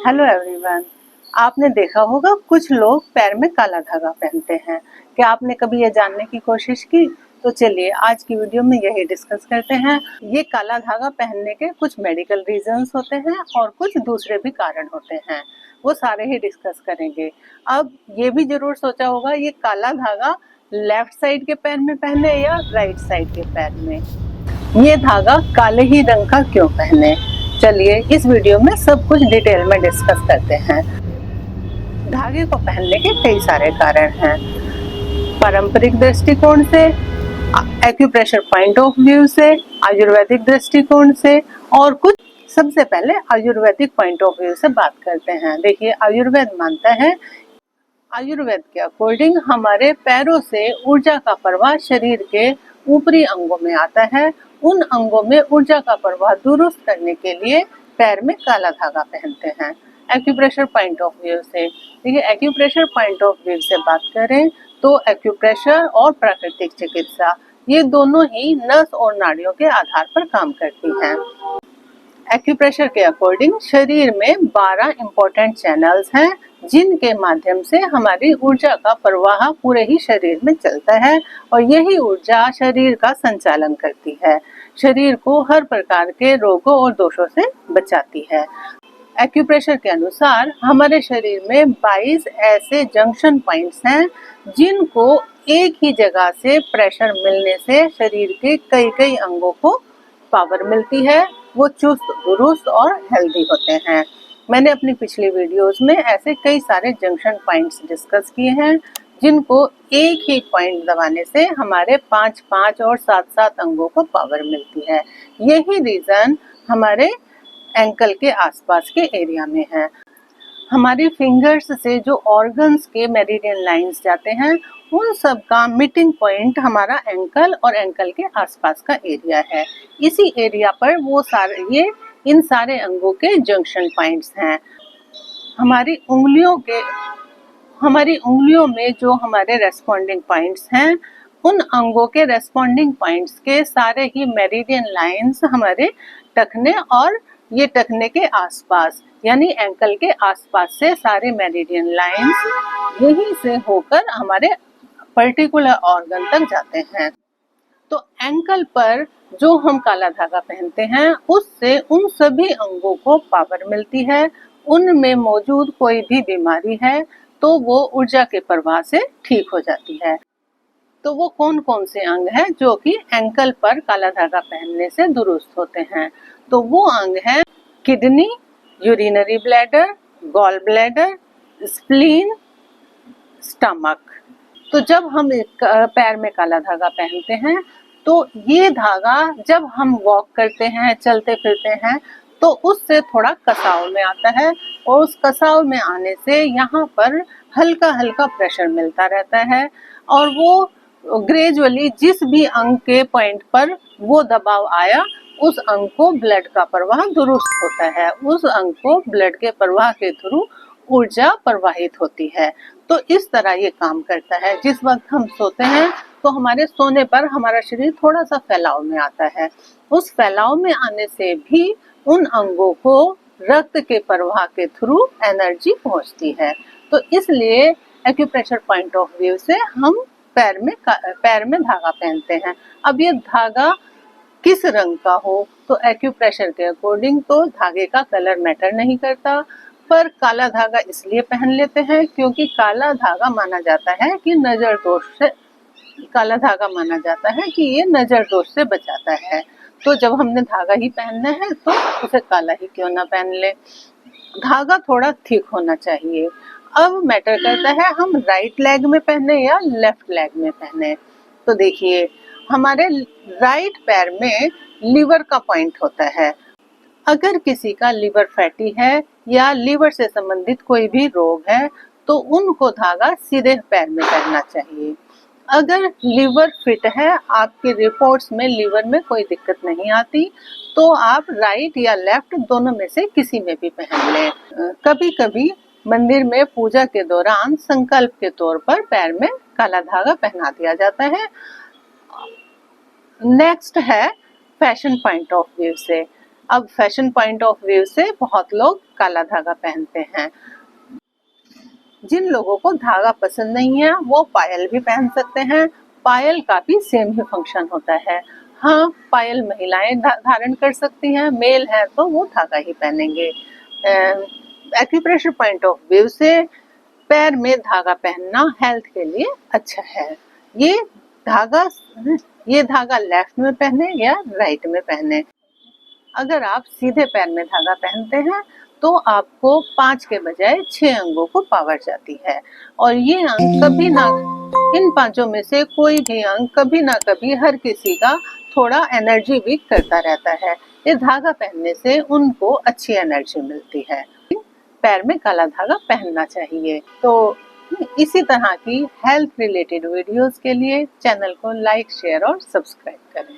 Hello everyone. आपने देखा होगा कुछ लोग पैर में काला धागा पहनते हैं। क्या आपने कभी ये जानने की कोशिश की? तो चलिए आज की वीडियो में यही डिस्कस करते हैं। ये काला धागा पहनने के कुछ मेडिकल रीजंस होते हैं और कुछ दूसरे भी कारण होते हैं, वो सारे ही डिस्कस करेंगे। अब ये भी जरूर सोचा होगा ये काला धागा लेफ्ट साइड के पैर में पहने या राइट साइड के पैर में, ये धागा काले ही रंग का क्यों पहने। चलिए इस वीडियो में सब कुछ डिटेल में डिस्कस करते हैं। धागे को पहनने के कई सारे कारण हैं। पारंपरिक दृष्टिकोण से, एक्यूप्रेशर पॉइंट ऑफ व्यू से, आयुर्वेदिक दृष्टिकोण से और कुछ। सबसे पहले आयुर्वेदिक पॉइंट ऑफ व्यू से बात करते हैं। देखिए आयुर्वेद मानता है, आयुर्वेद के अकॉर्डिंग हमारे पैरों से ऊर्जा का प्रवाह शरीर के ऊपरी अंगों में आता है। उन अंगों में ऊर्जा का प्रवाह दुरुस्त करने के लिए पैर में काला धागा पहनते हैं। एक्यूप्रेशर पॉइंट ऑफ व्यू से, देखिए एक्यूप्रेशर पॉइंट ऑफ व्यू से बात करें तो एक्यूप्रेशर और प्राकृतिक चिकित्सा ये दोनों ही नस और नाड़ियों के आधार पर काम करती हैं। एक्यूप्रेशर के अकॉर्डिंग शरीर में 12 इंपॉर्टेंट चैनल्स हैं जिनके माध्यम से हमारी ऊर्जा का प्रवाह पूरे ही शरीर में चलता है और यही ऊर्जा शरीर का संचालन करती है, शरीर को हर प्रकार के रोगों और दोषों से बचाती है। एक्यूप्रेशर के अनुसार हमारे शरीर में 22 ऐसे जंक्शन पॉइंट्स हैं जिनको एक ही जगह से प्रेशर मिलने से शरीर के कई कई अंगों को पावर मिलती है, वो चुस्त दुरुस्त और हेल्दी होते हैं। मैंने अपनी पिछली वीडियोस में ऐसे कई सारे जंक्शन पॉइंट्स डिस्कस किए हैं जिनको एक ही पॉइंट दबाने से हमारे 5-5 और 7-7 अंगों को पावर मिलती है। यही रीजन हमारे एंकल के आसपास के एरिया में है। हमारी फिंगर्स से जो ऑर्गन्स के मेरिडियन लाइंस जाते हैं उन सब का मीटिंग पॉइंट हमारा एंकल और एंकल के आसपास का एरिया है। इसी एरिया पर वो सारे इन सारे अंगों के जंक्शन पॉइंट्स हैं। हमारी उंगलियों में जो हमारे रेस्पॉन्डिंग पॉइंट्स हैं उन अंगों के रेस्पॉन्डिंग पॉइंट्स के सारे ही मेरिडियन लाइंस हमारे टखने और ये टखने के आसपास यानी एंकल के आसपास से सारे मेरिडियन लाइंस यहीं से होकर हमारे पर्टिकुलर ऑर्गन तक जाते हैं। तो एंकल पर जो हम काला धागा पहनते हैं उससे उन सभी अंगों को पावर मिलती है। उनमें मौजूद कोई भी बीमारी है तो वो ऊर्जा के प्रवाह से ठीक हो जाती है। तो वो कौन कौन से अंग हैं जो कि एंकल पर काला धागा पहनने से दुरुस्त होते हैं? तो वो अंग हैं kidney, urinary bladder, gall bladder, spleen, stomach. तो जब हम पैर में काला धागा पहनते हैं तो ये धागा जब हम वॉक करते हैं, चलते फिरते हैं तो उससे थोड़ा कसाव में आता है और उस कसाव में आने से यहाँ पर हल्का हल्का प्रेशर मिलता रहता है और वो ग्रेजुअली जिस भी अंग के पॉइंट पर वो दबाव आया उस अंग को ब्लड का प्रवाह दुरुस्त होता है, उस अंग को ब्लड के प्रवाह के थ्रू ऊर्जा प्रवाहित होती है। तो इस तरह ये काम करता है। जिस वक्त हम सोते हैं तो हमारे सोने पर हमारा शरीर थोड़ा सा फैलाव में आता है, उस फैलाव में आने से भी उन अंगों को रक्त के प्रवाह के थ्रू एनर्जी पहुंचती है। तो इसलिए एक्यूप्रेशर पॉइंट ऑफ व्यू से हम पैर में धागा पहनते हैं। अब ये धागा किस रंग का हो तो एक्यूप्रेशर के अकॉर्डिंग तो धागे का कलर मैटर नहीं करता, पर काला धागा इसलिए पहन लेते हैं क्योंकि काला धागा माना जाता है कि नजर दोष से बचाता है। तो जब हमने धागा ही पहनना है तो उसे काला ही क्यों ना पहन ले। धागा थोड़ा थिक होना चाहिए। अब मैटर करता है हम राइट लेग में पहने या लेफ्ट लेग में पहने। तो देखिए हमारे राइट पैर में लीवर का पॉइंट होता है। अगर किसी का लीवर फैटी है या लीवर से संबंधित कोई भी रोग है तो उनको धागा सीधे पैर में पहनना चाहिए। अगर लीवर फिट है, आपके रिपोर्ट्स में लीवर में कोई दिक्कत नहीं आती तो आप राइट या लेफ्ट दोनों में से किसी में भी पहन लें। कभी कभी मंदिर में पूजा के दौरान संकल्प के तौर पर पैर में काला धागा पहना दिया जाता है। नेक्स्ट है फैशन पॉइंट ऑफ व्यू से। अब फैशन पॉइंट ऑफ व्यू से बहुत लोग काला धागा पहनते हैं। जिन लोगों को धागा पसंद नहीं है वो पायल भी पहन सकते हैं। पायल का भी सेम ही फंक्शन होता है। हाँ, पायल महिलाएं धारण कर सकती हैं, मेल है तो वो धागा ही पहनेंगे। एक्यूप्रेशर पॉइंट ऑफ व्यू से पैर में धागा पहनना हेल्थ के लिए अच्छा है। ये धागा लेफ्ट में पहने या राइट में पहने। अगर आप सीधे पैर में धागा पहनते हैं तो आपको 5 के बजाय 6 अंगों को पावर जाती है, और ये अंग कभी ना, इन 5 में से कोई भी अंग कभी ना कभी हर किसी का थोड़ा एनर्जी वीक करता रहता है। ये धागा पहनने से उनको अच्छी एनर्जी मिलती है। पैर में काला धागा पहनना चाहिए। तो इसी तरह की हेल्थ रिलेटेड वीडियोस के लिए चैनल को लाइक, शेयर और सब्सक्राइब करें।